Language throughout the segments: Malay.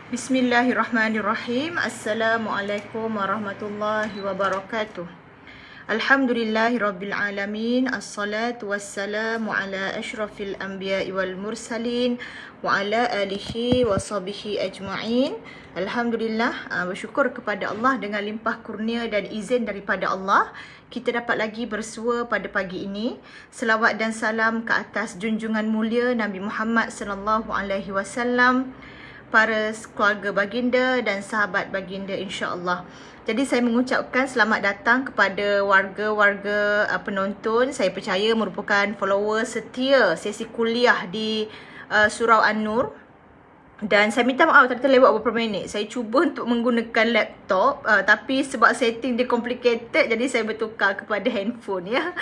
Bismillahirrahmanirrahim. Assalamualaikum warahmatullahi wabarakatuh. Alhamdulillahirabbil alamin. Assalatu wassalamu ala asyrafil anbiya'i wal mursalin wa ala alihi wa sahbihi ajma'in. Alhamdulillah, bersyukur kepada Allah dengan limpah kurnia dan izin daripada Allah, kita dapat lagi bersua pada pagi ini. Selawat dan salam ke atas junjungan mulia Nabi Muhammad sallallahu alaihi wasallam, para keluarga baginda dan sahabat baginda, insya-Allah. Jadi saya mengucapkan selamat datang kepada warga-warga penonton. Saya percaya merupakan follower setia sesi kuliah di Surau An-Nur. Dan saya minta maaf tadi lewat beberapa minit. Saya cuba untuk menggunakan laptop, tapi sebab setting dia complicated, jadi saya bertukar kepada handphone, ya.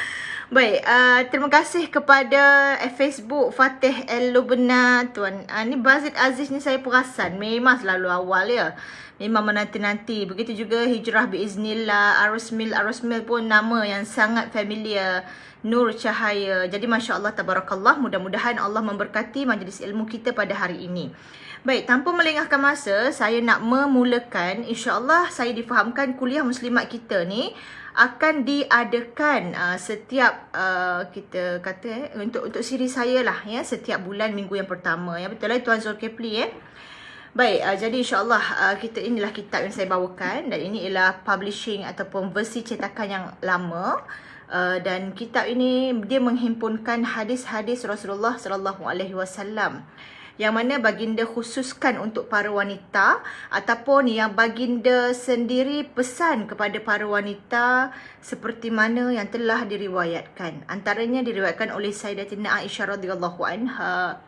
Baik, terima kasih kepada Facebook Fatih El-Lubna tuan. Ni Bazid Aziz ni saya perasan memang selalu awal, ya. Memang menanti-nanti. Begitu juga Hijrah Biiznillah, Arusmil pun nama yang sangat familiar. Nur Cahaya. Jadi Masya Allah, Tabarakallah. Mudah-mudahan Allah memberkati majlis ilmu kita pada hari ini. Baik, tanpa melengahkan masa, saya nak memulakan. InsyaAllah saya difahamkan kuliah muslimat kita ni akan diadakan setiap kita kata untuk siri saya lah, ya, setiap bulan minggu yang pertama, ya. Betul lah Tuan Zulkifli, ya. Baik, jadi insyaAllah kita inilah kitab yang saya bawakan, dan ini ialah publishing ataupun versi cetakan yang lama. Dan kitab ini dia menghimpunkan hadis-hadis Rasulullah sallallahu alaihi wasallam yang mana baginda khususkan untuk para wanita, ataupun yang baginda sendiri pesan kepada para wanita seperti mana yang telah diriwayatkan. Antaranya diriwayatkan oleh Sayyidatina Aisyah radhiyallahu anha,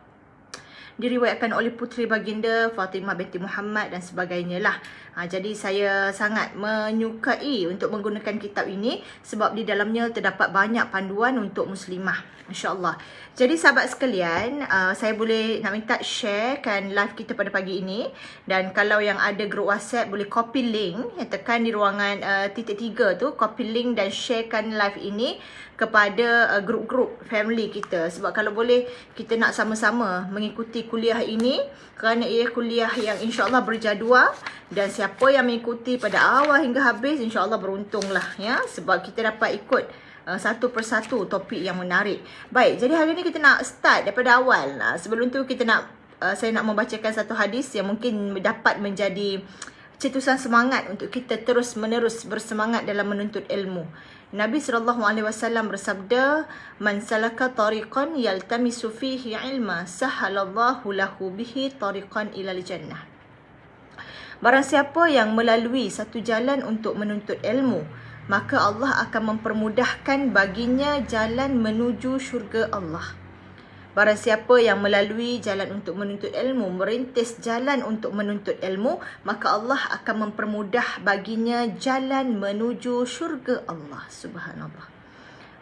diriwayatkan oleh puteri baginda Fatimah binti Muhammad dan sebagainya lah. Jadi saya sangat menyukai untuk menggunakan kitab ini sebab di dalamnya terdapat banyak panduan untuk muslimah, insya-Allah. Jadi sahabat sekalian, saya boleh nak minta sharekan live kita pada pagi ini, dan kalau yang ada grup WhatsApp boleh copy link, tekan di ruangan titik 3 tu, copy link dan sharekan live ini kepada grup-grup family kita. Sebab kalau boleh kita nak sama-sama mengikuti kuliah ini, kerana ia kuliah yang insya-Allah berjadual, dan siapa yang mengikuti pada awal hingga habis insya-Allah beruntunglah, ya, sebab kita dapat ikut satu persatu topik yang menarik. Baik, jadi hari ini kita nak start daripada awal. Sebelum tu kita nak saya nak membacakan satu hadis yang mungkin dapat menjadi cetusan semangat untuk kita terus-menerus bersemangat dalam menuntut ilmu. Nabi SAW bersabda, "Man salaka tariqan yaltamisu fihi ilma, sahalallahu lahu bihi tariqan ilal jannah." Barang siapa yang melalui satu jalan untuk menuntut ilmu, maka Allah akan mempermudahkan baginya jalan menuju syurga Allah. Barang siapa yang melalui jalan untuk menuntut ilmu, merintis jalan untuk menuntut ilmu, maka Allah akan mempermudah baginya jalan menuju syurga Allah. Subhanallah.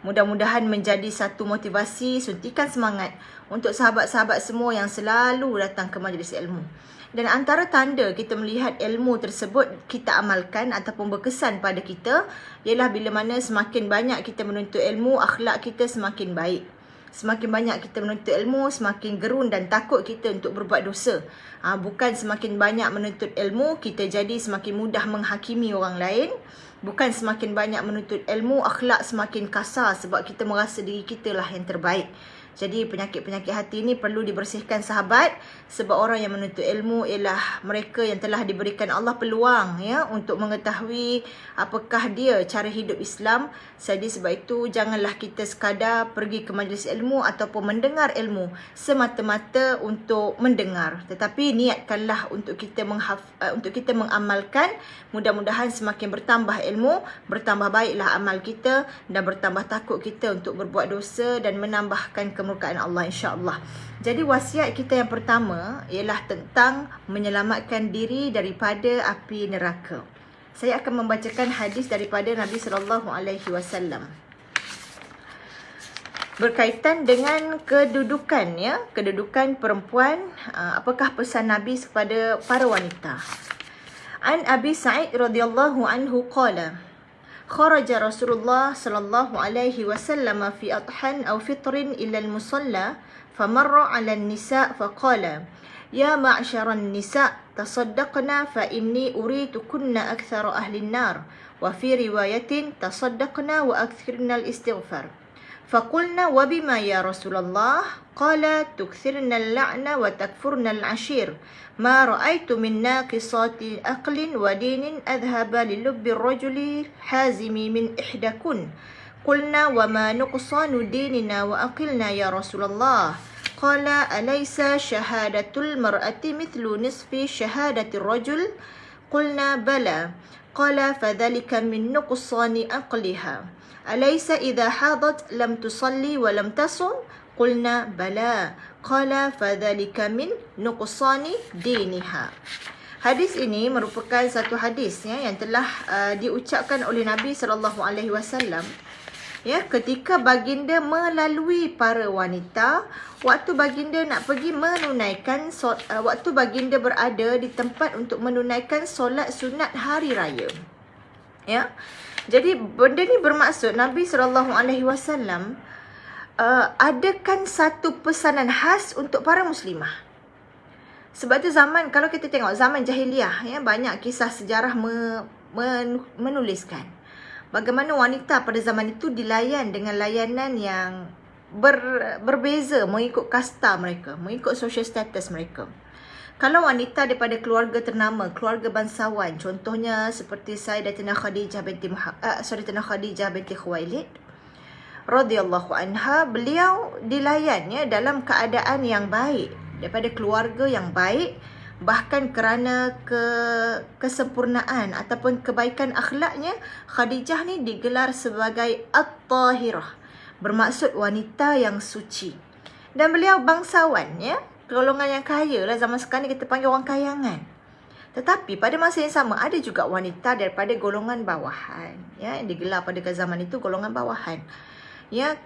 Mudah-mudahan menjadi satu motivasi, suntikan semangat untuk sahabat-sahabat semua yang selalu datang ke majlis ilmu. Dan antara tanda kita melihat ilmu tersebut kita amalkan ataupun berkesan pada kita, ialah bila mana semakin banyak kita menuntut ilmu, akhlak kita semakin baik. Semakin banyak kita menuntut ilmu, semakin gerun dan takut kita untuk berbuat dosa. Bukan semakin banyak menuntut ilmu, kita jadi semakin mudah menghakimi orang lain. Bukan semakin banyak menuntut ilmu, akhlak semakin kasar sebab kita merasa diri kita lah yang terbaik. Jadi penyakit-penyakit hati ini perlu dibersihkan sahabat, sebab orang yang menuntut ilmu ialah mereka yang telah diberikan Allah peluang, ya, untuk mengetahui apakah dia cara hidup Islam. Jadi sebab itu janganlah kita sekadar pergi ke majlis ilmu ataupun mendengar ilmu semata-mata untuk mendengar, tetapi niatkanlah untuk kita mengamalkan. Mudah-mudahan semakin bertambah ilmu, bertambah baiklah amal kita, dan bertambah takut kita untuk berbuat dosa dan menambahkan kemurkaan Allah, insya-Allah. Jadi wasiat kita yang pertama ialah tentang menyelamatkan diri daripada api neraka. Saya akan membacakan hadis daripada Nabi sallallahu alaihi wasallam berkaitan dengan kedudukan, ya, kedudukan perempuan. Apakah pesan Nabi kepada para wanita? An Abi Sa'id radhiyallahu anhu qala, kharaja Rasulullah sallallahu alaihi wasallam fi adhan aw fitrin ila al-musalla famarra 'ala an-nisa' faqala Ya ma'syaran nisa tasaddaqna fa inni uritukunna aktsara ahli an-nar wa fi riwayatin tasaddaqna wa akthirna al-istighfar. فقلنا وبما يا رسول الله قال تكثرن اللعن وتكفرن العشير ما رأيت من ناقصات عقل ودين أذهب للب الرجل حازم من إحداكن قلنا وما نقصان ديننا وأقلنا يا رسول الله قال أليس شهادة المرأة مثل نصف شهادة الرجل قلنا بلى قال فذلك من نقصان عقلها أليس إذا حاضت لم تصلي ولم تصم قلنا بلى قال فذلك من نقصان دينها. Hadis ini merupakan satu hadis yang telah diucapkan oleh Nabi SAW ketika baginda melalui para wanita waktu baginda nak pergi menunaikan waktu baginda berada di tempat untuk menunaikan solat sunat hari raya. Jadi benda ni bermaksud Nabi SAW adakan satu pesanan khas untuk para muslimah. Sebab tu kalau kita tengok zaman jahiliah, banyak kisah sejarah menuliskan bagaimana wanita pada zaman itu dilayan dengan layanan yang berbeza mengikut kasta mereka, mengikut social status mereka. Kalau wanita daripada keluarga ternama, keluarga bangsawan, contohnya seperti Sayyidatina Khadijah binti Khuwailid radhiyallahu anha, beliau dilayan dalam keadaan yang baik daripada keluarga yang baik, bahkan kerana kesempurnaan ataupun kebaikan akhlaknya, Khadijah ni digelar sebagai At-Tahirah, bermaksud wanita yang suci. Dan beliau bangsawan, golongan yang kaya lah. Zaman sekarang ni kita panggil orang kayangan. Tetapi pada masa yang sama ada juga wanita daripada golongan bawahan, yang digelar pada zaman itu golongan bawahan.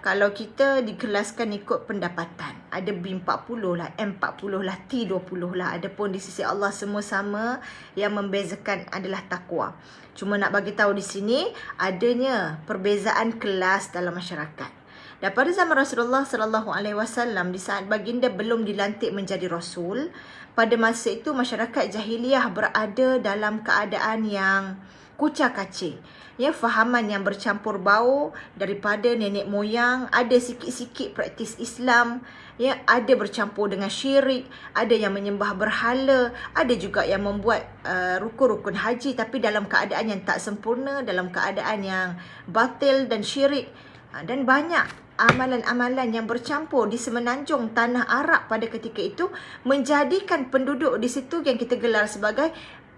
Kalau kita dikelaskan ikut pendapatan, ada B40 lah, M40 lah, T20 lah. Adapun di sisi Allah semua sama, yang membezakan adalah takwa. Cuma nak bagi tahu di sini adanya perbezaan kelas dalam masyarakat. Dan pada zaman Rasulullah SAW, di saat baginda belum dilantik menjadi Rasul, pada masa itu masyarakat jahiliah berada dalam keadaan yang kucak-kacir. Fahaman yang bercampur bau daripada nenek moyang, ada sikit-sikit praktis Islam, ada bercampur dengan syirik, ada yang menyembah berhala, ada juga yang membuat rukun-rukun haji tapi dalam keadaan yang tak sempurna, dalam keadaan yang batil dan syirik. Dan banyak amalan-amalan yang bercampur di semenanjung tanah Arab pada ketika itu menjadikan penduduk di situ yang kita gelar sebagai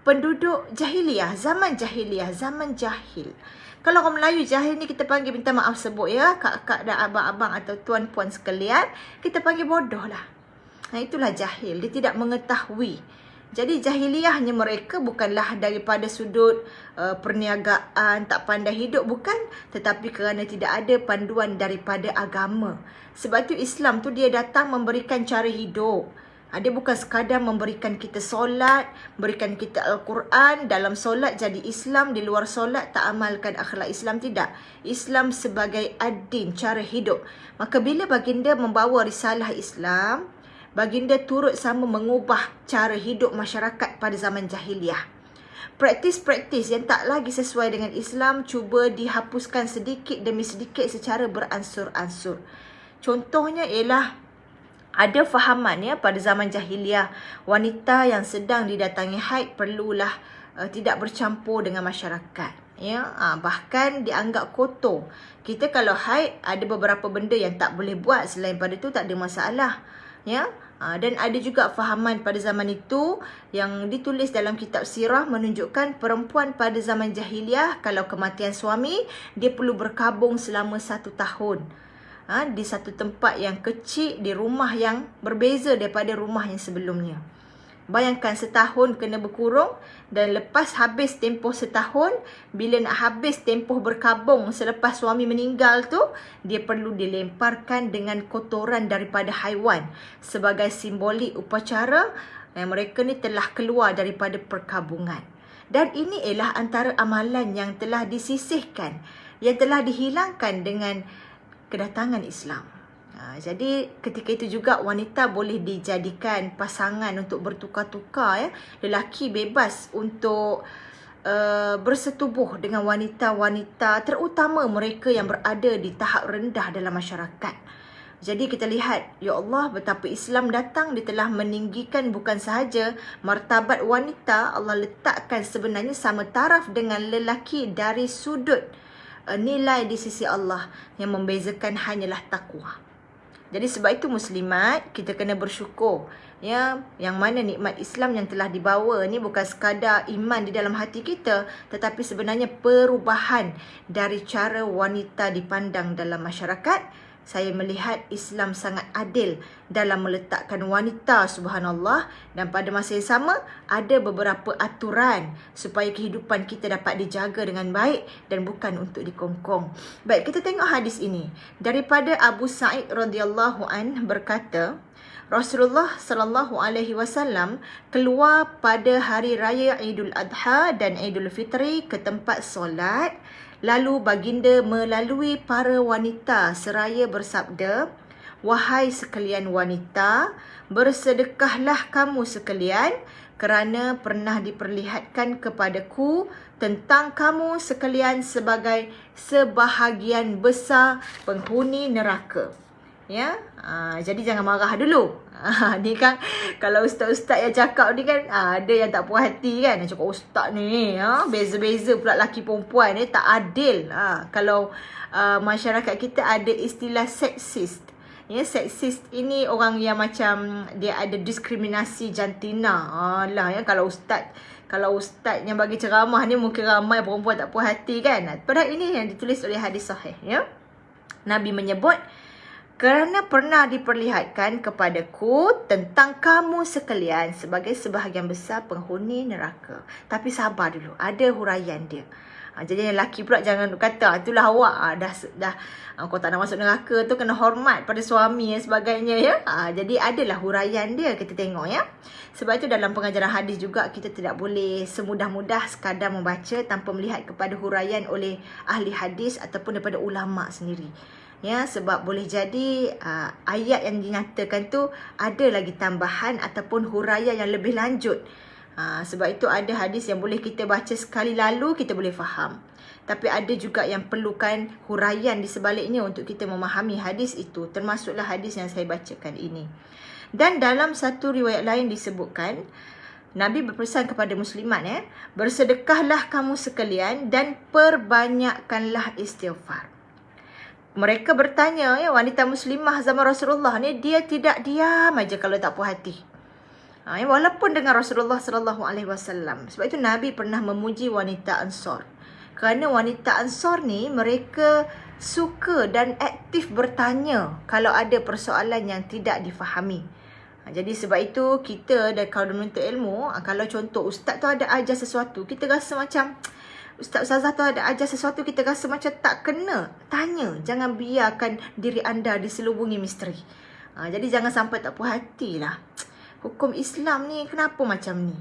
penduduk jahiliah, zaman jahil. Kalau orang Melayu jahil ni kita panggil, minta maaf sebut kak-kak dan abang-abang atau tuan-puan sekalian, kita panggil bodoh lah. Itulah jahil, dia tidak mengetahui. Jadi jahiliahnya mereka bukanlah daripada sudut perniagaan, tak pandai hidup, bukan. Tetapi kerana tidak ada panduan daripada agama. Sebab tu Islam tu dia datang memberikan cara hidup. Dia bukan sekadar memberikan kita solat, berikan kita Al-Quran, dalam solat jadi Islam, di luar solat tak amalkan akhlak Islam, tidak. Islam sebagai ad-din, cara hidup. Maka bila baginda membawa risalah Islam, baginda turut sama mengubah cara hidup masyarakat pada zaman jahiliah. Praktis-praktis yang tak lagi sesuai dengan Islam cuba dihapuskan sedikit demi sedikit secara beransur-ansur. Contohnya ialah ada fahaman pada zaman jahiliah, wanita yang sedang didatangi haid perlulah tidak bercampur dengan masyarakat. Bahkan dianggap kotor. Kita kalau haid ada beberapa benda yang tak boleh buat, selain pada itu tak ada masalah. Dan ada juga fahaman pada zaman itu yang ditulis dalam kitab sirah menunjukkan perempuan pada zaman jahiliah kalau kematian suami, dia perlu berkabung selama 1 tahun. Di satu tempat yang kecil, di rumah yang berbeza daripada rumah yang sebelumnya. Bayangkan setahun kena berkurung, dan lepas habis tempoh setahun, bila nak habis tempoh berkabung selepas suami meninggal tu, dia perlu dilemparkan dengan kotoran daripada haiwan sebagai simbolik upacara yang mereka ni telah keluar daripada perkabungan. Dan ini ialah antara amalan yang telah disisihkan, yang telah dihilangkan dengan kedatangan Islam. Jadi ketika itu juga wanita boleh dijadikan pasangan untuk bertukar-tukar. Lelaki bebas untuk bersetubuh dengan wanita-wanita, terutama mereka yang berada di tahap rendah dalam masyarakat. Jadi kita lihat, ya Allah, betapa Islam datang, dia telah meninggikan bukan sahaja martabat wanita, Allah letakkan sebenarnya sama taraf dengan lelaki dari sudut nilai di sisi Allah. Yang membezakan hanyalah takwa. Jadi sebab itu muslimat, kita kena bersyukur, ya, yang mana nikmat Islam yang telah dibawa ni bukan sekadar iman di dalam hati kita, tetapi sebenarnya perubahan dari cara wanita dipandang dalam masyarakat. Saya melihat Islam sangat adil dalam meletakkan wanita, subhanallah, dan pada masa yang sama ada beberapa aturan supaya kehidupan kita dapat dijaga dengan baik dan bukan untuk dikongkong. Baik, kita tengok hadis ini. Daripada Abu Sa'id radhiyallahu an berkata, Rasulullah sallallahu alaihi wasallam keluar pada hari raya Idul Adha dan Idul Fitri ke tempat solat. Lalu baginda melalui para wanita seraya bersabda, "Wahai sekalian wanita, bersedekahlah kamu sekalian kerana pernah diperlihatkan kepadaku tentang kamu sekalian sebagai sebahagian besar penghuni neraka." Ya, jadi jangan marah dulu. Ni kan kalau ustaz-ustaz yang cakap ni kan, ada yang tak puas hati kan. Cakap ustaz ni, beza-beza pula laki perempuan ni, tak adil. Kalau masyarakat kita ada istilah seksist. Ya, seksist ini orang yang macam dia ada diskriminasi jantina. Lah ya, kalau ustaz yang bagi ceramah ni mungkin ramai perempuan tak puas hati kan. Padahal ini yang ditulis oleh hadis sahih, ya. Nabi menyebut, kerana pernah diperlihatkan kepadaku tentang kamu sekalian sebagai sebahagian besar penghuni neraka. Tapi sabar dulu, ada huraian dia. Jadi yang lelaki pula jangan kata, itulah awak, dah kau tak nak masuk neraka tu, kena hormat pada suami dan sebagainya, ya. Jadi adalah huraian dia, kita tengok, ya. Sebab itu dalam pengajaran hadis juga kita tidak boleh semudah-mudah sekadar membaca tanpa melihat kepada huraian oleh ahli hadis ataupun daripada ulama sendiri. Ya, sebab boleh jadi ayat yang dinyatakan tu ada lagi tambahan ataupun huraian yang lebih lanjut. Sebab itu ada hadis yang boleh kita baca sekali lalu kita boleh faham. Tapi ada juga yang perlukan huraian di sebaliknya untuk kita memahami hadis itu. Termasuklah hadis yang saya bacakan ini. Dan dalam satu riwayat lain disebutkan, Nabi berpesan kepada muslimat, bersedekahlah kamu sekalian dan perbanyakkanlah istighfar. Mereka bertanya, ya, wanita muslimah zaman Rasulullah ni, dia tidak diam aja kalau tak puas hati. Walaupun dengan Rasulullah sallallahu alaihi wasallam. Sebab itu Nabi pernah memuji wanita Ansar. Kerana wanita Ansar ni mereka suka dan aktif bertanya kalau ada persoalan yang tidak difahami. Jadi sebab itu kita kalau menuntut ilmu, kalau contoh ustaz tu ada ajar sesuatu, kita rasa macam ustazah tu ada ajar sesuatu, kita rasa macam tak kena, tanya. Jangan biarkan diri anda diselubungi misteri. Jadi jangan sampai tak puas hati lah. Hukum Islam ni kenapa macam ni?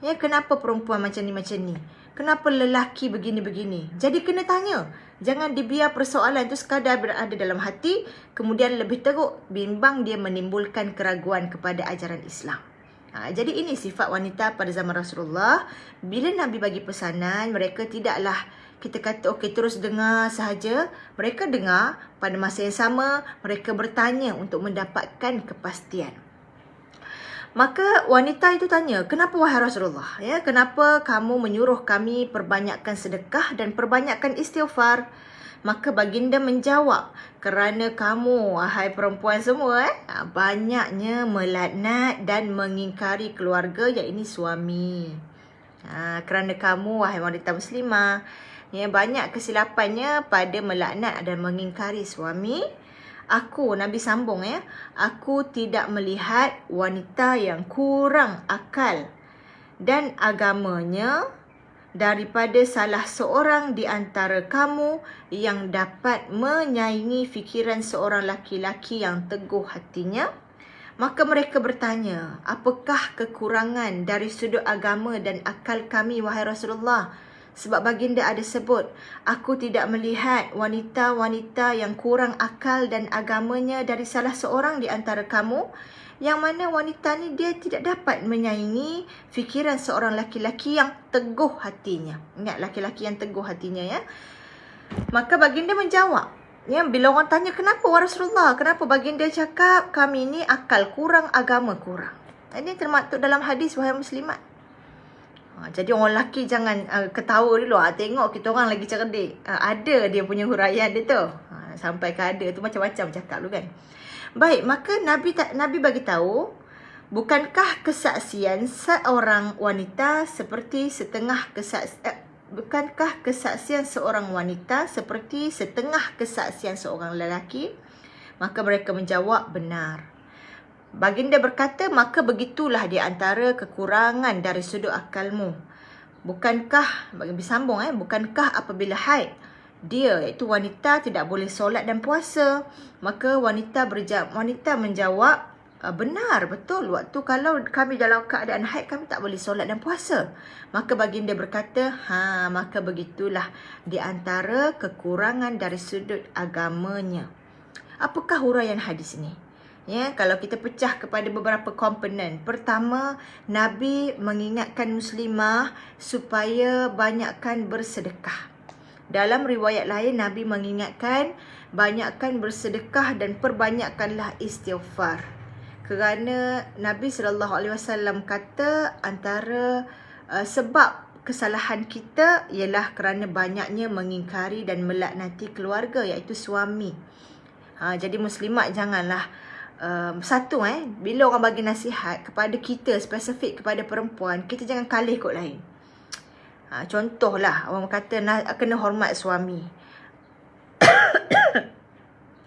Ya, kenapa perempuan macam ni? Kenapa lelaki begini-begini? Jadi kena tanya. Jangan dibiar persoalan tu sekadar berada dalam hati, kemudian lebih teruk, bimbang dia menimbulkan keraguan kepada ajaran Islam. Jadi ini sifat wanita pada zaman Rasulullah. Bila Nabi bagi pesanan, mereka tidaklah kita kata okey terus dengar sahaja. Mereka dengar, pada masa yang sama mereka bertanya untuk mendapatkan kepastian. Maka wanita itu tanya, kenapa wahai Rasulullah? Ya, kenapa kamu menyuruh kami perbanyakkan sedekah dan perbanyakkan istighfar? Maka baginda menjawab, kerana kamu, wahai perempuan semua, banyaknya melaknat dan mengingkari keluarga, iaitu suami. Kerana kamu, wahai wanita muslimah, ya, banyak kesilapannya pada melaknat dan mengingkari suami. Aku, Nabi sambung, ya, aku tidak melihat wanita yang kurang akal dan agamanya daripada salah seorang di antara kamu yang dapat menyaingi fikiran seorang laki-laki yang teguh hatinya. Maka mereka bertanya, apakah kekurangan dari sudut agama dan akal kami, wahai Rasulullah? Sebab baginda ada sebut, aku tidak melihat wanita-wanita yang kurang akal dan agamanya dari salah seorang di antara kamu, yang mana wanita ni dia tidak dapat menyaingi fikiran seorang laki-laki yang teguh hatinya. Ingat, laki-laki yang teguh hatinya ya. Maka baginda menjawab, ya, bila orang tanya kenapa wahai Rasulullah, kenapa baginda cakap kami ni akal kurang, agama kurang. Ini termaktub dalam hadis wahai muslimat. Jadi orang lelaki jangan ketawa dulu. Tengok kita orang lagi cerdik. Ada dia punya huraian dia tu. Sampai ke ada tu macam-macam cakap lu kan. Baik, maka Nabi bagi tahu, bukankah kesaksian seorang wanita seperti setengah kesaksian seorang lelaki? Maka mereka menjawab, benar. Baginda berkata, maka begitulah di antara kekurangan dari sudut akalmu. Bukankah apabila haid, dia iaitu wanita tidak boleh solat dan puasa? Maka wanita menjawab, benar, betul. Waktu kalau kami dalam keadaan haid, kami tak boleh solat dan puasa. Maka baginda berkata, maka begitulah di antara kekurangan dari sudut agamanya. Apakah huraian hadis ini? Ya, kalau kita pecah kepada beberapa komponen. Pertama, Nabi mengingatkan muslimah supaya banyakkan bersedekah. Dalam riwayat lain, Nabi mengingatkan banyakkan bersedekah dan perbanyakkanlah istighfar. Kerana Nabi SAW kata antara sebab kesalahan kita ialah kerana banyaknya mengingkari dan melaknati keluarga, iaitu suami. Jadi muslimat janganlah bila orang bagi nasihat kepada kita, spesifik kepada perempuan, kita jangan kalih kot lain. Contohlah, orang kata kena hormat suami.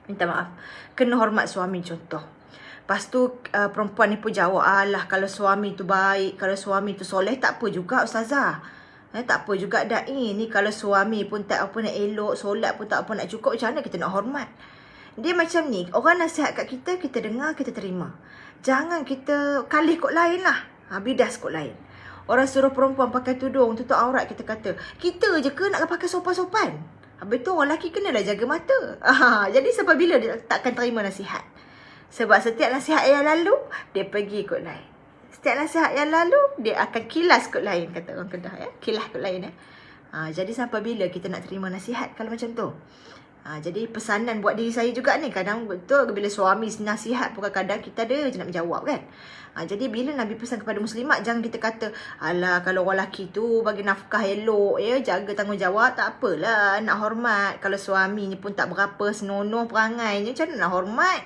Minta maaf, kena hormat suami contoh. Lepas tu perempuan ni pun jawab, alah kalau suami tu baik, kalau suami tu soleh, tak apa juga ustazah. Tak apa juga da'i ni, kalau suami pun tak apa nak elok, solat pun tak apa nak cukup, macam mana kita nak hormat? Dia macam ni, orang nasihat kat kita, kita dengar, kita terima. Jangan kita kalih kot lain lah. Bidas kot lain. Orang suruh perempuan pakai tudung, tutup aurat, kita kata, kita je ke nak pakai sopan-sopan? Habis tu orang lelaki kenalah jaga mata. Jadi sampai bila dia takkan terima nasihat? Sebab setiap nasihat yang lalu, dia pergi kot lain. Setiap nasihat yang lalu, dia akan kilas kot lain, kata orang Kedah ya. Kilas kot lain ya. Jadi sampai bila kita nak terima nasihat kalau macam tu? Jadi pesanan buat diri saya juga ni, kadang betul bila suami nasihat pun kadang kita ada je nak menjawab kan. Jadi bila Nabi pesan kepada muslimat, jangan kita kata, alah kalau orang lelaki tu bagi nafkah elok ya, jaga tanggungjawab, tak apalah, nak hormat. Kalau suami ni pun tak berapa senonoh perangainya, macam mana nak hormat?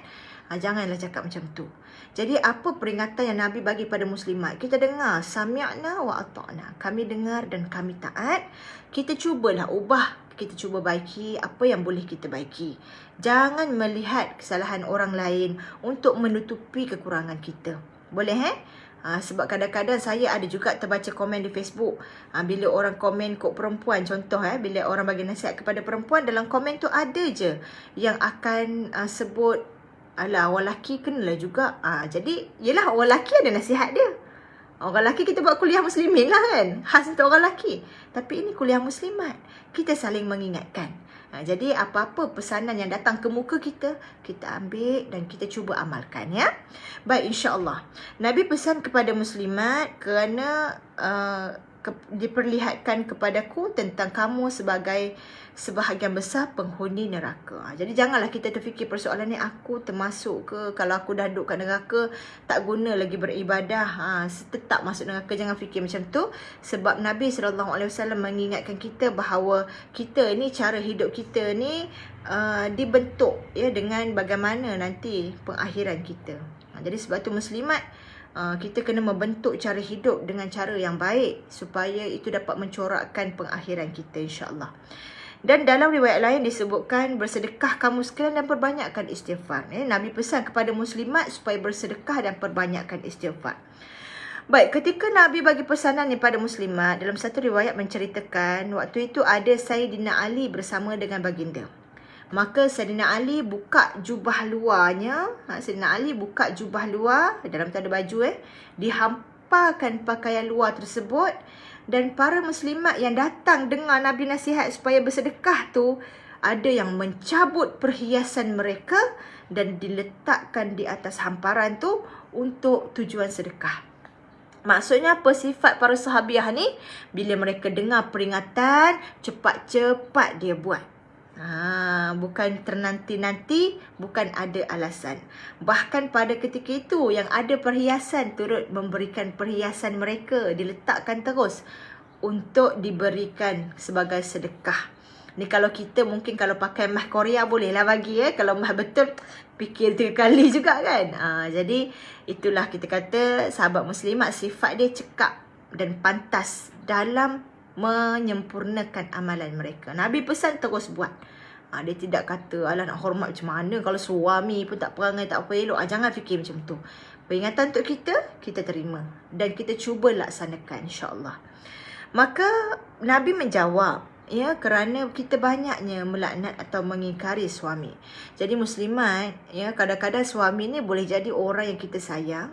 Janganlah cakap macam tu. Jadi apa peringatan yang Nabi bagi pada muslimat? Kita dengar, sami'na wa ata'na. Kami dengar dan kami taat. Kita cubalah ubah, kita cuba baiki apa yang boleh kita baiki. Jangan melihat kesalahan orang lain untuk menutupi kekurangan kita. Boleh sebab kadang-kadang saya ada juga terbaca komen di Facebook. Bila orang komen kod perempuan, contoh bila orang bagi nasihat kepada perempuan, dalam komen tu ada je yang akan sebut, alah orang lelaki kenalah juga. Jadi yelah, orang lelaki ada nasihat dia. Orang lelaki kita buat kuliah muslimin lah kan, khas untuk orang lelaki. Tapi ini kuliah muslimat, kita saling mengingatkan. Jadi apa-apa pesanan yang datang ke muka kita, kita ambil dan kita cuba amalkan ya. Baik, insya-Allah. Nabi pesan kepada muslimat kerana diperlihatkan kepadaku tentang kamu sebagai sebahagian besar penghuni neraka. Jadi janganlah kita terfikir persoalan ni, aku termasuk ke? Kalau aku dah duduk kat neraka, tak guna lagi beribadah, tetap masuk neraka. Jangan fikir macam tu. Sebab Nabi SAW mengingatkan kita bahawa kita ni, cara hidup kita ni dibentuk ya dengan bagaimana nanti pengakhiran kita. Jadi sebab tu muslimat, kita kena membentuk cara hidup dengan cara yang baik supaya itu dapat mencorakkan pengakhiran kita, insya-Allah. Dan dalam riwayat lain disebutkan, bersedekah kamu sekalian dan perbanyakkan istighfar. Nabi pesan kepada muslimat supaya bersedekah dan perbanyakkan istighfar. Baik, ketika Nabi bagi pesanan kepada muslimat, dalam satu riwayat menceritakan waktu itu ada Sayyidina Ali bersama dengan baginda. Maka Sayyidina Ali buka jubah luarnya. Sayyidina Ali buka jubah luar, dalam tu ada baju paparkan pakaian luar tersebut, dan para muslimat yang datang dengar Nabi nasihat supaya bersedekah tu, ada yang mencabut perhiasan mereka dan diletakkan di atas hamparan tu untuk tujuan sedekah. Maksudnya apa sifat para sahabiah ni? Bila mereka dengar peringatan, cepat-cepat dia buat. Bukan ternanti-nanti, bukan ada alasan. Bahkan pada ketika itu yang ada perhiasan turut memberikan perhiasan mereka, diletakkan terus untuk diberikan sebagai sedekah. Ni kalau kita mungkin kalau pakai emas Korea bolehlah bagi kalau emas betul fikir 3 kali juga kan. Jadi itulah kita kata sahabat muslimat sifat dia cekap dan pantas dalam menyempurnakan amalan mereka. Nabi pesan terus buat. Dia tidak kata alah nak hormat macam mana kalau suami pun tak perangai tak apa elok. Jangan fikir macam tu. Peringatan untuk kita terima dan kita cuba laksanakan insya-Allah. Maka Nabi menjawab, kerana kita banyaknya melaknat atau mengingkari suami. Jadi muslimat, kadang-kadang suami ni boleh jadi orang yang kita sayang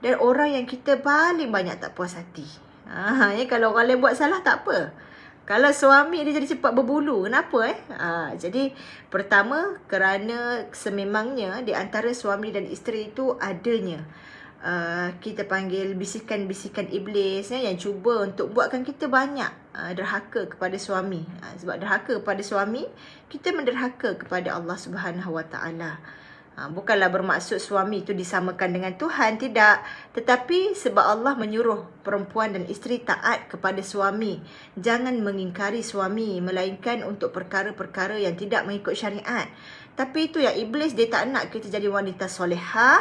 dan orang yang kita paling banyak tak puas hati. Kalau orang lain buat salah tak apa. Kalau suami dia jadi cepat berbulu, kenapa Jadi pertama, kerana sememangnya di antara suami dan isteri itu adanya kita panggil bisikan-bisikan iblis yang cuba untuk buatkan kita banyak derhaka kepada suami. Sebab derhaka kepada suami, kita menderhaka kepada Allah Subhanahu Wa Taala. Bukanlah bermaksud suami itu disamakan dengan Tuhan, tidak. Tetapi sebab Allah menyuruh perempuan dan isteri taat kepada suami. Jangan mengingkari suami, melainkan untuk perkara-perkara yang tidak mengikut syariat. Tapi itu yang iblis, dia tak nak kita jadi wanita solehah.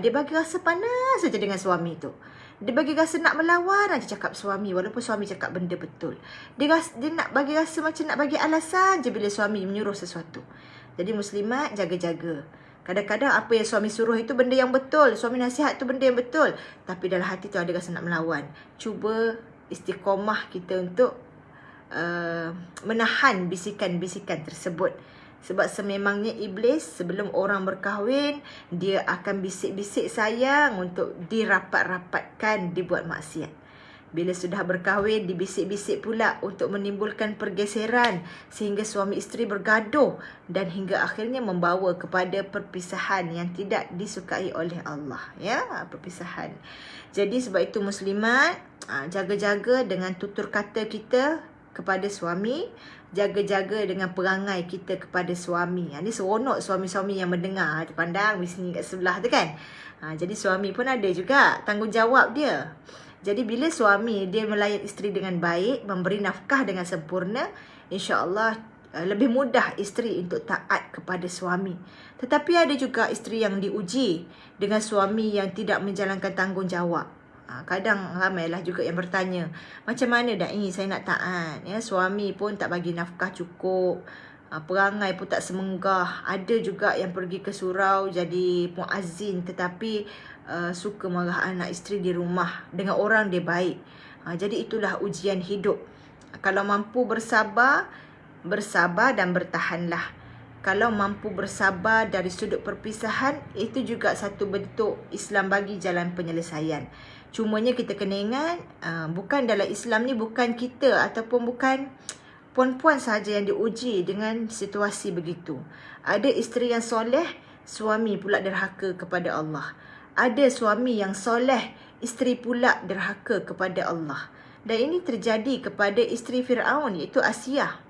Dia bagi rasa panas saja dengan suami tu. Dia bagi rasa nak melawan aja cakap suami walaupun suami cakap benda betul. Dia nak bagi rasa macam nak bagi alasan je bila suami menyuruh sesuatu. Jadi muslimat, jaga-jaga. Kadang-kadang apa yang suami suruh itu benda yang betul. Suami nasihat tu benda yang betul. Tapi dalam hati tu ada rasa nak melawan. Cuba istiqomah kita untuk menahan bisikan-bisikan tersebut. Sebab sememangnya iblis sebelum orang berkahwin, dia akan bisik-bisik sayang untuk dirapat-rapatkan dibuat maksiat. Bila sudah berkahwin, dibisik-bisik pula untuk menimbulkan pergeseran sehingga suami isteri bergaduh dan hingga akhirnya membawa kepada perpisahan yang tidak disukai oleh Allah. Perpisahan. Jadi sebab itu muslimat, jaga-jaga dengan tutur kata kita kepada suami, jaga-jaga dengan perangai kita kepada suami. Ini seronok suami-suami yang mendengar, terpandang bisni kat sebelah tu kan. Jadi suami pun ada juga tanggungjawab dia. Jadi bila suami dia melayan isteri dengan baik, memberi nafkah dengan sempurna, insya-Allah lebih mudah isteri untuk taat kepada suami. Tetapi ada juga isteri yang diuji dengan suami yang tidak menjalankan tanggungjawab. Kadang ramailah juga yang bertanya, macam mana dah ini saya nak taat? Suami pun tak bagi nafkah cukup, perangai pun tak semenggah. Ada juga yang pergi ke surau jadi muazzin tetapi suka marah anak isteri di rumah. Dengan orang dia baik. Jadi itulah ujian hidup. Kalau mampu bersabar dan bertahanlah. Kalau mampu bersabar dari sudut perpisahan, itu juga satu bentuk Islam bagi jalan penyelesaian. Cumanya kita kena ingat, bukan dalam Islam ni bukan kita ataupun bukan puan-puan sahaja yang diuji dengan situasi begitu. Ada isteri yang soleh, suami pula derhaka kepada Allah. Ada suami yang soleh, isteri pula derhaka kepada Allah. Dan ini terjadi kepada isteri Fir'aun, iaitu Asiyah.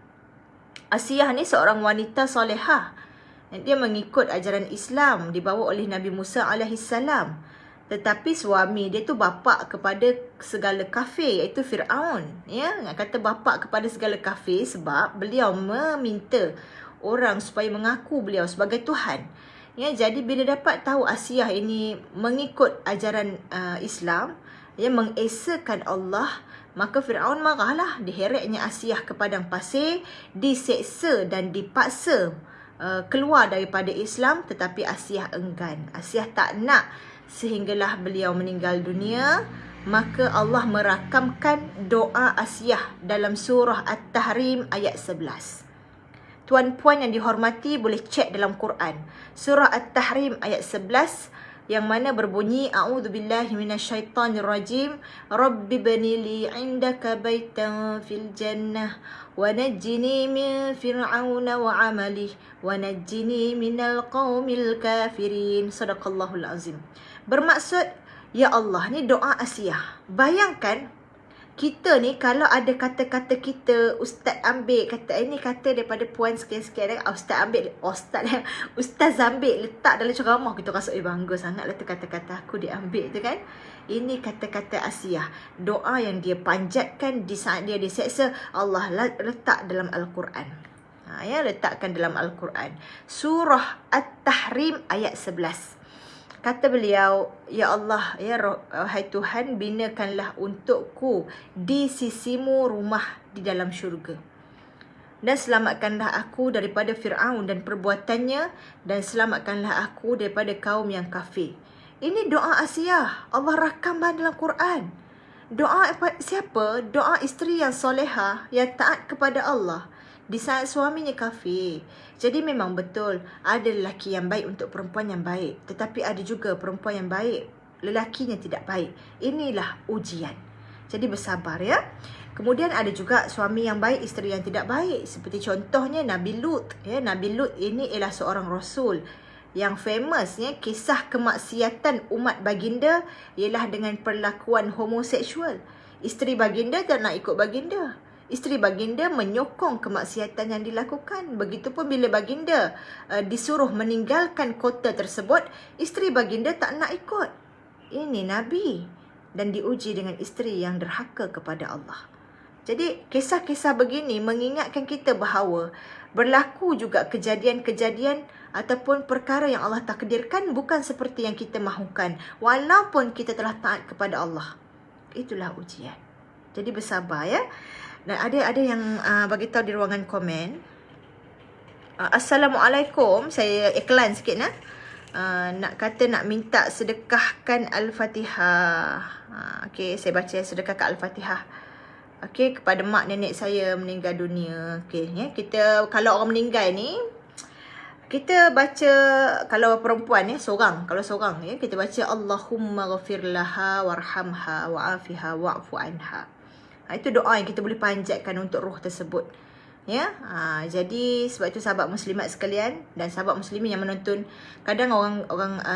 Asiyah ni seorang wanita solehah. Dia mengikut ajaran Islam dibawa oleh Nabi Musa AS. Tetapi suami dia tu bapa kepada segala kafir, iaitu Fir'aun. Kata bapa kepada segala kafir sebab beliau meminta orang supaya mengaku beliau sebagai Tuhan. Jadi bila dapat tahu Asiyah ini mengikut ajaran Islam, mengesakan Allah, maka Fir'aun marahlah. Diheretnya Asiyah ke padang pasir, diseksa dan dipaksa keluar daripada Islam. Tetapi Asiyah enggan. Asiyah tak nak, sehinggalah beliau meninggal dunia. Maka Allah merakamkan doa Asiyah dalam surah At-Tahrim ayat 11. Tuan-puan yang dihormati boleh cek dalam Quran. Surah At-Tahrim ayat 11. yang mana berbunyi a'udzubillahi minasyaitonirrajim, rabbi banili 'indaka baitan fil jannah wa najjini min fir'auna wa 'amalihi wa najjini minal qaumil kafirin. Sadaqallahul azim. Bermaksud, ya Allah, ni doa Asiyah. Bayangkan kita ni kalau ada kata-kata kita, ustaz ambil kata ini kata daripada puan sekian-sekian, ustaz ambil letak dalam ceramah, kita rasa bangga sangatlah tu kata-kata aku diambil tu kan. Ini kata-kata Asiyah, doa yang dia panjatkan di saat dia diseksa, Allah letak dalam Al-Quran. Ya, letakkan dalam Al-Quran. Surah At-Tahrim ayat 11. Kata beliau, ya Allah, ya wahai Tuhan, binakanlah untukku di sisimu rumah di dalam syurga. Dan selamatkanlah aku daripada Fir'aun dan perbuatannya, dan selamatkanlah aku daripada kaum yang kafir. Ini doa Asiyah. Allah rakam dalam Quran. Doa siapa? Doa isteri yang solehah, yang taat kepada Allah di saat suaminya kafir. Jadi memang betul, ada lelaki yang baik untuk perempuan yang baik, tetapi ada juga perempuan yang baik, lelakinya tidak baik. Inilah ujian. Jadi bersabar ya. Kemudian ada juga suami yang baik, isteri yang tidak baik. Seperti contohnya Nabi Lut. Ya, Nabi Lut ini ialah seorang rasul yang famous ya, kisah kemaksiatan umat baginda ialah dengan perlakuan homoseksual. Isteri baginda tak nak ikut baginda. Isteri baginda menyokong kemaksiatan yang dilakukan. Begitupun bila baginda disuruh meninggalkan kota tersebut, isteri baginda tak nak ikut. Ini Nabi dan diuji dengan isteri yang derhaka kepada Allah. Jadi kisah-kisah begini mengingatkan kita bahawa berlaku juga kejadian-kejadian ataupun perkara yang Allah takdirkan bukan seperti yang kita mahukan, walaupun kita telah taat kepada Allah. Itulah ujian. Jadi bersabar ya. Dan ada yang bagi tahu di ruangan komen. Assalamualaikum. Saya iklan sikit nak. Nak kata nak minta sedekahkan Al-Fatihah. Okey, saya baca sedekahkan Al-Fatihah. Okey, kepada mak nenek saya meninggal dunia. Okey, ya. Kita kalau orang meninggal ni, kita baca, kalau perempuan ya, kalau seorang ya, kita baca Allahumma ghafir laha warhamha wa'afiha wa'fu anha. Itu doa yang kita boleh panjatkan untuk roh tersebut. Ya, jadi sebab itu sahabat muslimat sekalian dan sahabat muslimin yang menonton, kadang orang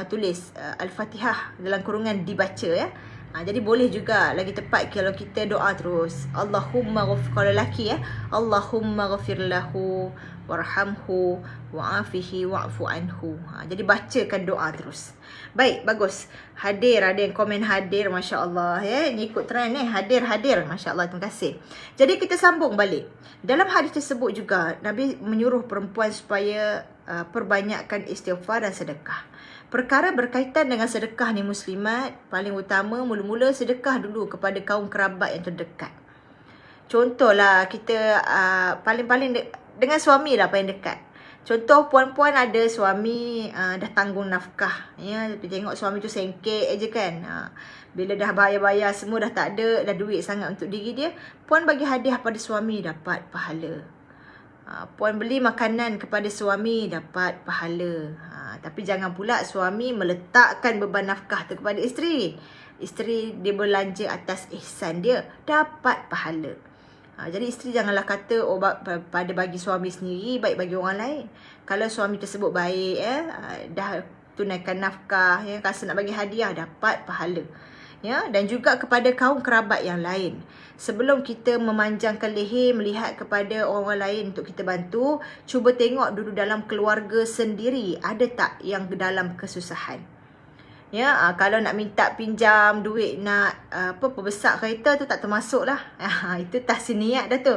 tulis Al-Fatihah dalam kurungan dibaca ya. Jadi boleh juga lagi tepat kalau kita doa terus. Allahumma ghafir, kalau lelaki ya, Allahumma ghafir lahu warhamhu wa'afihi wa'fu anhu. Jadi bacakan doa terus. Baik, bagus. Hadir, ada yang komen hadir, masya-Allah ya. Ini ikut trend ni, hadir, masya-Allah, terima kasih. Jadi kita sambung balik. Dalam hadis tersebut juga Nabi menyuruh perempuan supaya perbanyakkan istighfar dan sedekah. Perkara berkaitan dengan sedekah ni muslimat, paling utama mula-mula sedekah dulu kepada kaum kerabat yang terdekat. Contohlah kita paling-paling dengan suami lah paling dekat. Contoh puan-puan ada suami dah tanggung nafkah ya, tapi tengok suami tu sengkek aje kan. Bila dah bayar-bayar semua dah tak ada, dah duit sangat untuk diri dia, puan bagi hadiah pada suami dapat pahala. Puan beli makanan kepada suami dapat pahala. Tapi jangan pula suami meletakkan beban nafkah tu kepada isteri. Isteri dia belanja atas ihsan dia, dapat pahala. Jadi isteri janganlah kata pada bagi suami sendiri, baik bagi orang lain. Kalau suami tersebut baik dah tunaikan nafkah ya, rasa nak bagi hadiah, dapat pahala. Ya, dan juga kepada kaum kerabat yang lain. Sebelum kita memanjangkan leher melihat kepada orang lain untuk kita bantu, cuba tengok dulu dalam keluarga sendiri ada tak yang dalam kesusahan. Ya, kalau nak minta pinjam duit nak perbesar kereta tu tak termasuk lah. Itu tahsin niat dah tu.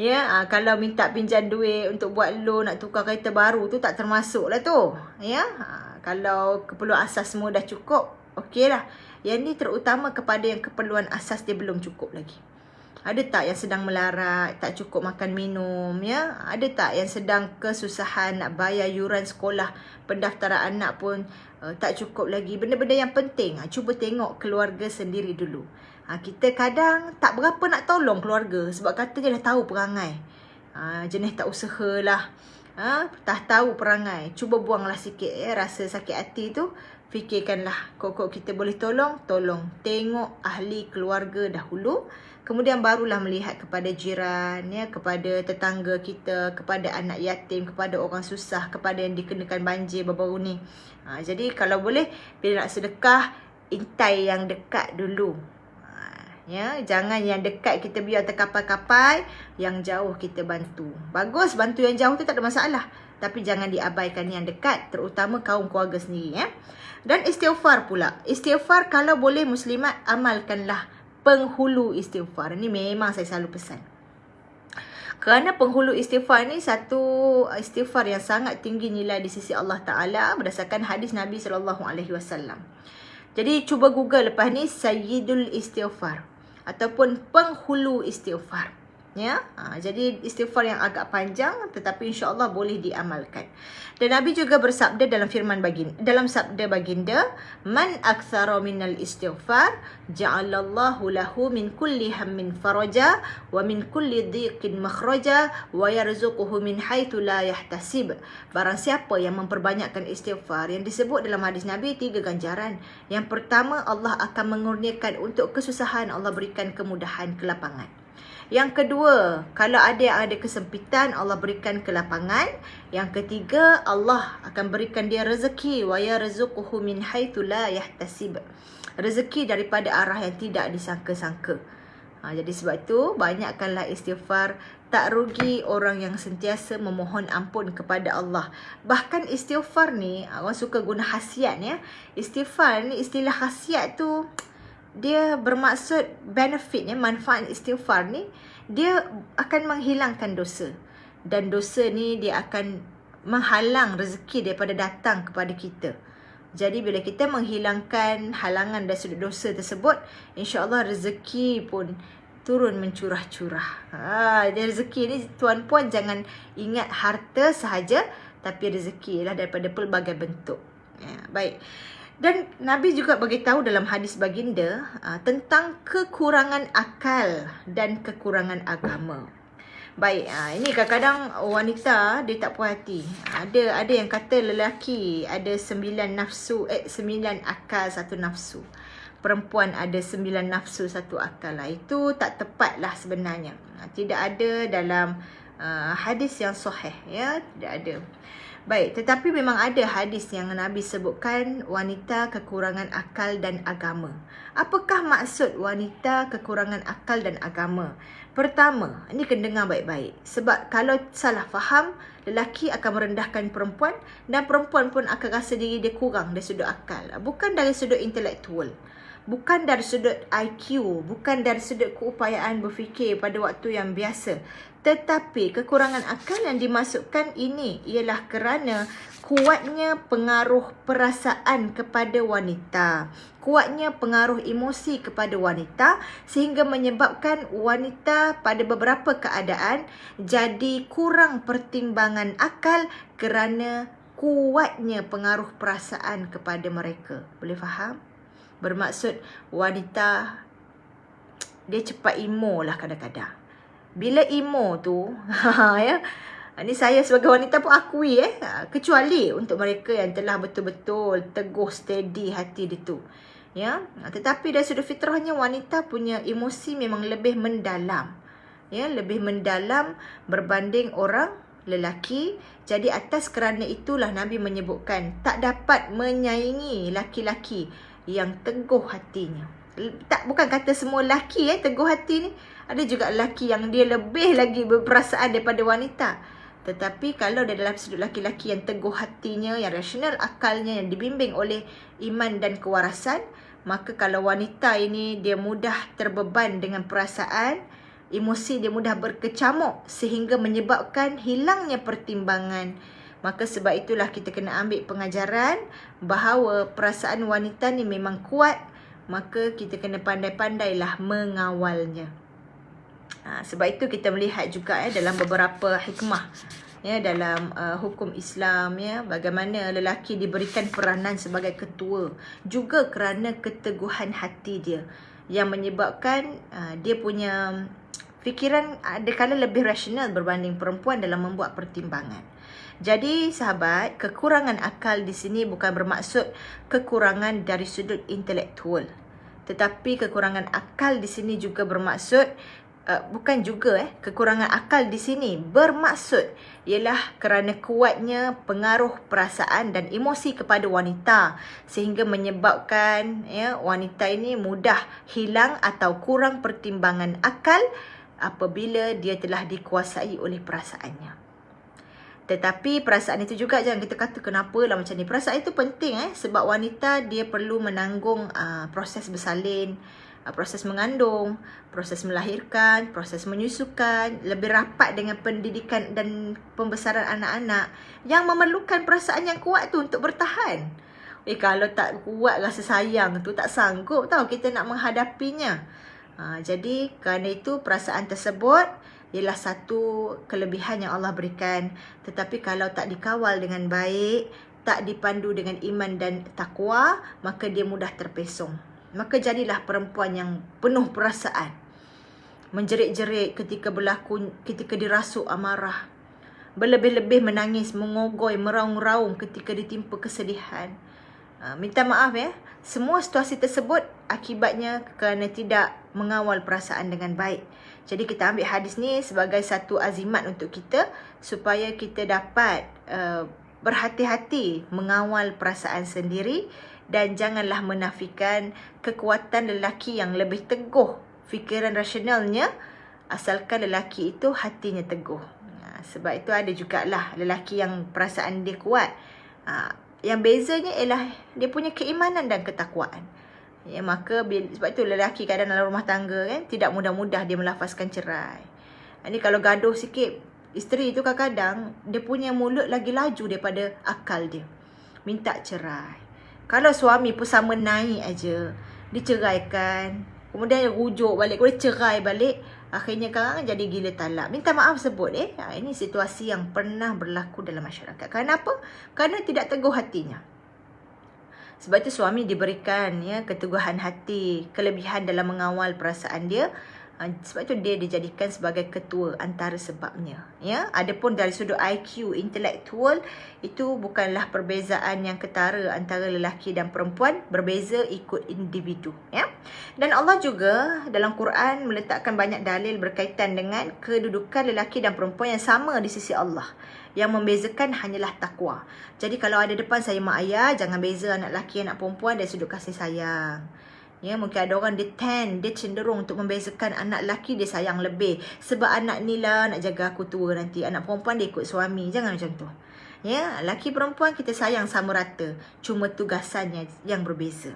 Ya, kalau minta pinjam duit untuk buat loan, nak tukar kereta baru tu tak termasuk lah tu. Ya, kalau keperluan asas semua dah cukup, okey lah. Yang ni terutama kepada yang keperluan asas dia belum cukup lagi. Ada tak yang sedang melarat, tak cukup makan minum ya? Ada tak yang sedang kesusahan nak bayar yuran sekolah, pendaftaran anak pun tak cukup lagi. Benda-benda yang penting, cuba tengok keluarga sendiri dulu. Kita kadang tak berapa nak tolong keluarga sebab katanya dah tahu perangai. Jenis tak usahalah. Dah tahu perangai. Cuba buanglah sikit ya, rasa sakit hati tu. fikirkanlah kok kita boleh tolong. Tengok ahli keluarga dahulu, kemudian barulah melihat kepada jiran, ya, kepada tetangga kita, kepada anak yatim, kepada orang susah, kepada yang dikenakan banjir baru-baru ni. Jadi kalau boleh, bila nak sedekah, intai yang dekat dulu. Ya, jangan yang dekat kita biar terkapai-kapai, yang jauh kita bantu. Bagus bantu yang jauh tu, tak ada masalah. Tapi jangan diabaikan yang dekat, terutama kaum keluarga sendiri, ya. Dan istighfar pula. Istighfar kalau boleh muslimat, amalkanlah penghulu istighfar. Ini memang saya selalu pesan. Kerana penghulu istighfar ni satu istighfar yang sangat tinggi nilai di sisi Allah Ta'ala berdasarkan hadis Nabi SAW. Jadi cuba Google lepas ni Sayyidul Istighfar ataupun penghulu istighfar. Ya, jadi istighfar yang agak panjang tetapi insya-Allah boleh diamalkan. Dan Nabi juga bersabda dalam sabda baginda, "Man aktsara minal istighfar, ja'alallahu lahu min kulli hammin faraja wa min kulli dhiqin makhraja wa yarzuquhu min haitsu la yahtasib." Barang siapa yang memperbanyakkan istighfar, yang disebut dalam hadis Nabi 3 ganjaran. Yang pertama, Allah akan mengurniakan untuk kesusahan, Allah berikan kemudahan, kelapangan. Yang kedua, kalau ada kesempitan, Allah berikan kelapangan. Yang ketiga, Allah akan berikan dia rezeki. Wa yarzuquhu min haitsu la yahtasib. Rezeki daripada arah yang tidak disangka-sangka. Jadi sebab itu, banyakkanlah istighfar. Tak rugi orang yang sentiasa memohon ampun kepada Allah. Bahkan istighfar ni, orang suka guna khasiat, ya. Istighfar ni, istilah khasiat tu, dia bermaksud benefitnya, manfaat istighfar ni, dia akan menghilangkan dosa. Dan dosa ni dia akan menghalang rezeki daripada datang kepada kita. Jadi bila kita menghilangkan halangan dari sudut dosa tersebut, insya-Allah rezeki pun turun mencurah-curah. Dari rezeki ni tuan-puan jangan ingat harta sahaja, tapi rezeki lah daripada pelbagai bentuk. Ya, baik. Dan Nabi juga beritahu dalam hadis baginda tentang kekurangan akal dan kekurangan agama. Baik, ini kadang-kadang wanita dia tak puas hati. Ada yang kata lelaki ada 9 nafsu, 9 akal 1 nafsu. Perempuan ada 9 nafsu 1 akal. Itu tak tepat lah sebenarnya. Tidak ada dalam hadis yang sahih, ya, tidak ada. Baik, tetapi memang ada hadis yang Nabi sebutkan wanita kekurangan akal dan agama. Apakah maksud wanita kekurangan akal dan agama? Pertama, ini kena dengar baik-baik. Sebab kalau salah faham, lelaki akan merendahkan perempuan dan perempuan pun akan rasa diri dia kurang dari sudut akal. Bukan dari sudut intelektual, bukan dari sudut IQ, bukan dari sudut keupayaan berfikir pada waktu yang biasa. Tetapi kekurangan akal yang dimasukkan ini ialah kerana kuatnya pengaruh perasaan kepada wanita, kuatnya pengaruh emosi kepada wanita, sehingga menyebabkan wanita pada beberapa keadaan jadi kurang pertimbangan akal kerana kuatnya pengaruh perasaan kepada mereka. Boleh faham? Bermaksud wanita dia cepat emo lah kadang-kadang. Bila emo tu, ya, ini saya sebagai wanita pun akui, kecuali untuk mereka yang telah betul-betul teguh, steady hati dia tu, ya. Tetapi dari sudut fitrahnya wanita punya emosi memang lebih mendalam, ya, lebih mendalam berbanding orang lelaki. Jadi atas kerana itulah Nabi menyebutkan tak dapat menyaingi laki-laki yang teguh hatinya. Bukan kata semua lelaki teguh hati ni. Ada juga lelaki yang dia lebih lagi berperasaan daripada wanita. Tetapi kalau dia dalam sudut lelaki-lelaki yang teguh hatinya, yang rasional akalnya, yang dibimbing oleh iman dan kewarasan, maka kalau wanita ini dia mudah terbeban dengan perasaan, emosi dia mudah berkecamuk sehingga menyebabkan hilangnya pertimbangan. Maka sebab itulah kita kena ambil pengajaran bahawa perasaan wanita ni memang kuat, maka kita kena pandai-pandailah mengawalnya. Sebab itu kita melihat juga dalam beberapa hikmah, ya, dalam hukum Islam, ya, bagaimana lelaki diberikan peranan sebagai ketua juga kerana keteguhan hati dia yang menyebabkan dia punya fikiran ada kala lebih rasional berbanding perempuan dalam membuat pertimbangan. Jadi sahabat, kekurangan akal di sini bukan bermaksud kekurangan dari sudut intelektual. Tetapi kekurangan akal di sini juga bermaksud kekurangan akal di sini bermaksud ialah kerana kuatnya pengaruh perasaan dan emosi kepada wanita sehingga menyebabkan wanita ini mudah hilang atau kurang pertimbangan akal apabila dia telah dikuasai oleh perasaannya. Tetapi perasaan itu juga jangan kita kata kenapa lah macam ni. Perasaan itu penting sebab wanita dia perlu menanggung proses bersalin, proses mengandung, proses melahirkan, proses menyusukan, lebih rapat dengan pendidikan dan pembesaran anak-anak yang memerlukan perasaan yang kuat tu untuk bertahan. Kalau tak kuat rasa sayang tu tak sanggup tau kita nak menghadapinya. Jadi kerana itu perasaan tersebut ialah satu kelebihan yang Allah berikan. Tetapi kalau tak dikawal dengan baik, tak dipandu dengan iman dan takwa, maka dia mudah terpesong. Maka jadilah perempuan yang penuh perasaan, menjerit-jerit ketika berlaku, ketika dirasuk amarah, berlebih-lebih menangis, mengogoi, meraung-raung ketika ditimpa kesedihan. Minta maaf semua situasi tersebut akibatnya kerana tidak mengawal perasaan dengan baik. Jadi kita ambil hadis ni sebagai satu azimat untuk kita supaya kita dapat berhati-hati mengawal perasaan sendiri. Dan janganlah menafikan kekuatan lelaki yang lebih teguh fikiran rasionalnya asalkan lelaki itu hatinya teguh. Sebab itu ada jugalah lelaki yang perasaan dia kuat. Yang bezanya ialah dia punya keimanan dan ketakwaan. Maka sebab itu lelaki kadang dalam rumah tangga tidak mudah-mudah dia melafazkan cerai. Ini kalau gaduh sikit, isteri itu kadang-kadang dia punya mulut lagi laju daripada akal dia. Minta cerai. Kalau suami pun sama naik aja, diceraikan, kemudian rujuk balik, kemudian cerai balik, akhirnya kan jadi gila talak. Minta maaf sebut ini situasi yang pernah berlaku dalam masyarakat. Kenapa? Kerana tidak teguh hatinya. Sebab itu suami diberikan keteguhan hati, kelebihan dalam mengawal perasaan dia. Sebab itu dia dijadikan sebagai ketua antara sebabnya. Adapun dari sudut IQ, intelektual, itu bukanlah perbezaan yang ketara antara lelaki dan perempuan, berbeza ikut individu. Dan Allah juga dalam Quran meletakkan banyak dalil berkaitan dengan kedudukan lelaki dan perempuan yang sama di sisi Allah. Yang membezakan hanyalah takwa. Jadi kalau ada depan saya mak ayah, jangan beza anak lelaki anak perempuan dari sudut kasih sayang. Mungkin ada orang dia cenderung untuk membezakan anak lelaki dia sayang lebih. Sebab anak ni lah nak jaga aku tua nanti. Anak perempuan dia ikut suami. Jangan macam tu. Lelaki perempuan kita sayang sama rata. Cuma tugasannya yang berbeza.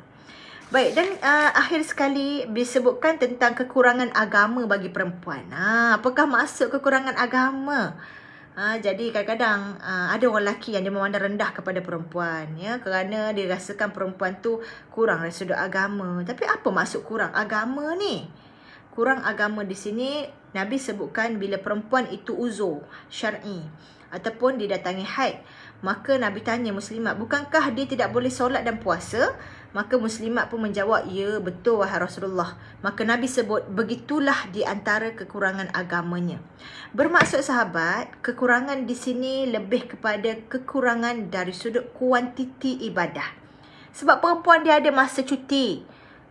Baik, dan akhir sekali disebutkan tentang kekurangan agama bagi perempuan. Apakah maksud kekurangan agama? Jadi kadang-kadang ada orang lelaki yang dia memandang rendah kepada perempuan kerana dia rasakan perempuan tu kurang dari sudut agama. Tapi apa maksud kurang agama ni? Kurang agama di sini Nabi sebutkan bila perempuan itu uzur syar'i ataupun didatangi haid, maka Nabi tanya muslimat, bukankah dia tidak boleh solat dan puasa? Maka muslimat pun menjawab, ya betul wahai Rasulullah. Maka Nabi sebut, begitulah di antara kekurangan agamanya. Bermaksud sahabat, kekurangan di sini lebih kepada kekurangan dari sudut kuantiti ibadah. Sebab perempuan dia ada masa cuti.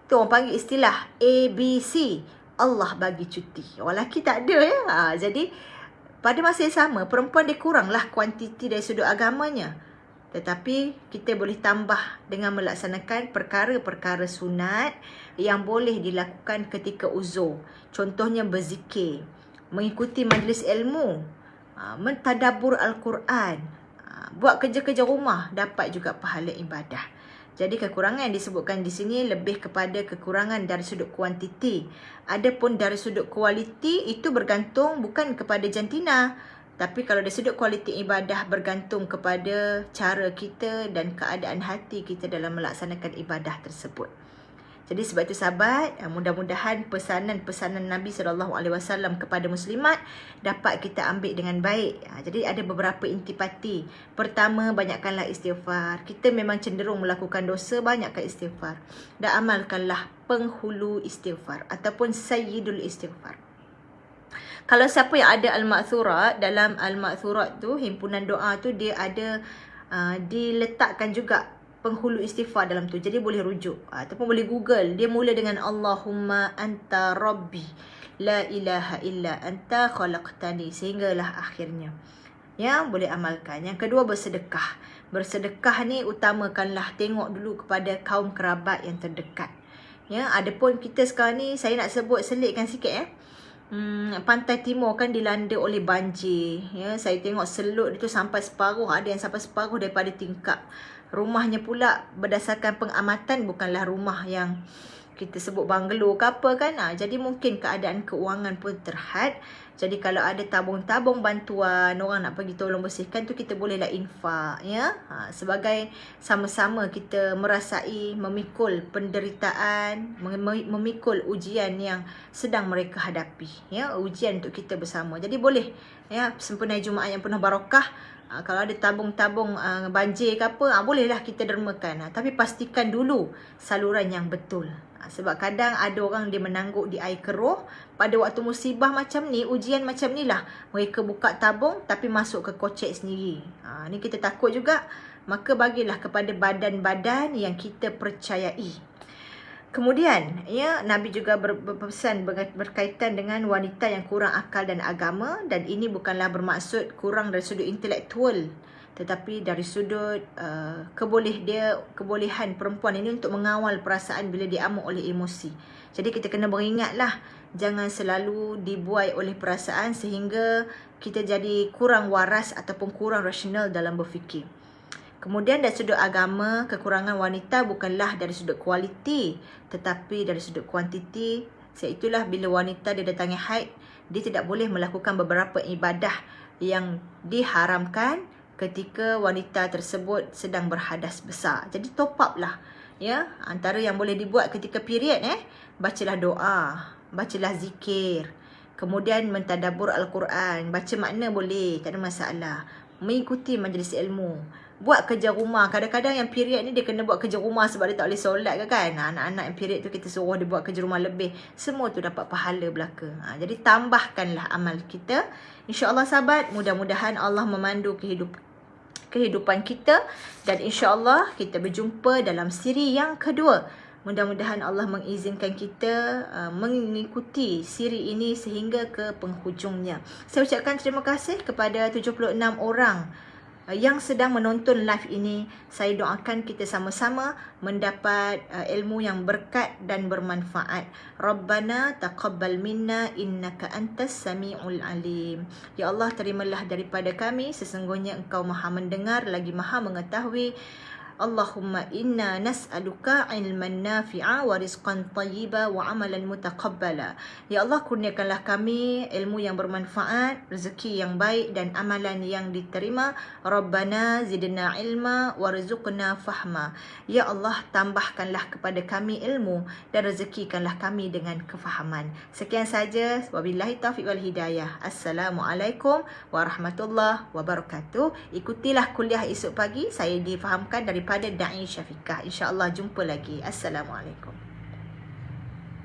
Tu orang panggil istilah ABC. Allah bagi cuti. Orang lelaki tak ada Jadi pada masa yang sama, perempuan dia kuranglah kuantiti dari sudut agamanya. Tetapi kita boleh tambah dengan melaksanakan perkara-perkara sunat yang boleh dilakukan ketika uzur. Contohnya berzikir, mengikuti majlis ilmu, mentadabbur Al-Quran, buat kerja-kerja rumah, dapat juga pahala ibadah. Jadi kekurangan yang disebutkan di sini lebih kepada kekurangan dari sudut kuantiti. Adapun dari sudut kualiti itu bergantung bukan kepada jantina. Tapi kalau dari sudut kualiti ibadah bergantung kepada cara kita dan keadaan hati kita dalam melaksanakan ibadah tersebut. Jadi sebab itu sahabat, mudah-mudahan pesanan-pesanan Nabi SAW kepada muslimat dapat kita ambil dengan baik. Jadi ada beberapa intipati. Pertama, banyakkanlah istighfar. Kita memang cenderung melakukan dosa, banyakkan istighfar. Dan amalkanlah penghulu istighfar ataupun sayyidul istighfar. Kalau siapa yang ada Al-Ma'thurat, dalam Al-Ma'thurat tu, himpunan doa tu, dia ada diletakkan juga penghulu istighfar dalam tu. Jadi boleh rujuk ataupun boleh Google. Dia mula dengan Allahumma anta rabbi la ilaha illa anta khalaqtani, sehinggalah akhirnya. Ya, boleh amalkan. Yang kedua, bersedekah. Bersedekah ni utamakanlah, tengok dulu kepada kaum kerabat yang terdekat. Ya, adapun kita sekarang ni, saya nak sebut selitkan sikit Pantai Timur kan dilanda oleh banjir. Ya, saya tengok selut itu sampai separuh, ada yang sampai separuh daripada tingkap. Rumahnya pula berdasarkan pengamatan bukanlah rumah yang kita sebut banglo ke apa kan. Jadi mungkin keadaan keuangan pun terhad. Jadi kalau ada tabung-tabung bantuan, orang nak pergi tolong bersihkan tu, kita bolehlah infak, ya. Sebagai sama-sama kita merasai, memikul penderitaan, memikul ujian yang sedang mereka hadapi, ya, ujian untuk kita bersama. Jadi boleh, ya, sempena Jumaat yang penuh barakah. Kalau ada tabung-tabung banjir ke apa, bolehlah kita dermakan. Tapi pastikan dulu saluran yang betul. Sebab kadang ada orang dia menangguk di air keruh. Pada waktu musibah macam ni, ujian macam ni lah, mereka buka tabung tapi masuk ke kocek sendiri. Ni kita takut juga. Maka bagilah kepada badan-badan yang kita percayai. Kemudian, ya, Nabi juga berpesan berkaitan dengan wanita yang kurang akal dan agama. Dan ini bukanlah bermaksud kurang dari sudut intelektual, tetapi dari sudut kebolehan perempuan ini untuk mengawal perasaan bila diamuk oleh emosi. Jadi kita kena beringatlah, jangan selalu dibuai oleh perasaan sehingga kita jadi kurang waras ataupun kurang rasional dalam berfikir. Kemudian dari sudut agama, kekurangan wanita bukanlah dari sudut kualiti, tetapi dari sudut kuantiti. Iaitulah bila wanita dia datangi haid, dia tidak boleh melakukan beberapa ibadah yang diharamkan ketika wanita tersebut sedang berhadas besar. Jadi top up lah, ya. Antara yang boleh dibuat ketika period, bacalah doa, bacalah zikir, kemudian mentadabbur Al-Quran, baca makna boleh, tak ada masalah. Mengikuti majlis ilmu, buat kerja rumah. Kadang-kadang yang period ni dia kena buat kerja rumah sebab dia tak boleh solat ke kan. Anak-anak yang period tu kita suruh dia buat kerja rumah lebih. Semua tu dapat pahala belaka. Jadi tambahkanlah amal kita. InsyaAllah sahabat, mudah-mudahan Allah memandu kehidupan kita. Dan insyaAllah kita berjumpa dalam siri yang kedua. Mudah-mudahan Allah mengizinkan kita mengikuti siri ini sehingga ke penghujungnya. Saya ucapkan terima kasih kepada 76 orang yang sedang menonton live ini. Saya doakan kita sama-sama mendapat ilmu yang berkat dan bermanfaat. Rabbana taqabbal minna innaka antas sami'ul alim. Ya Allah, terimalah daripada kami, sesungguhnya Engkau Maha mendengar lagi Maha mengetahui. Allahumma inna nas'aluka ilman nafi'a wa rizqan tayyiba wa amalan mutaqabbala. Ya Allah, kurniakanlah kami ilmu yang bermanfaat, rezeki yang baik dan amalan yang diterima. Rabbana zidna ilma warzuqna fahma. Ya Allah, tambahkanlah kepada kami ilmu dan rezekikanlah kami dengan kefahaman. Sekian saja. Wabillahi taufiq wal hidayah. Assalamualaikum warahmatullahi wabarakatuh. Ikutilah kuliah esok pagi. Saya difahamkan daripada Da'i Syafiqah. InsyaAllah jumpa lagi. Assalamualaikum.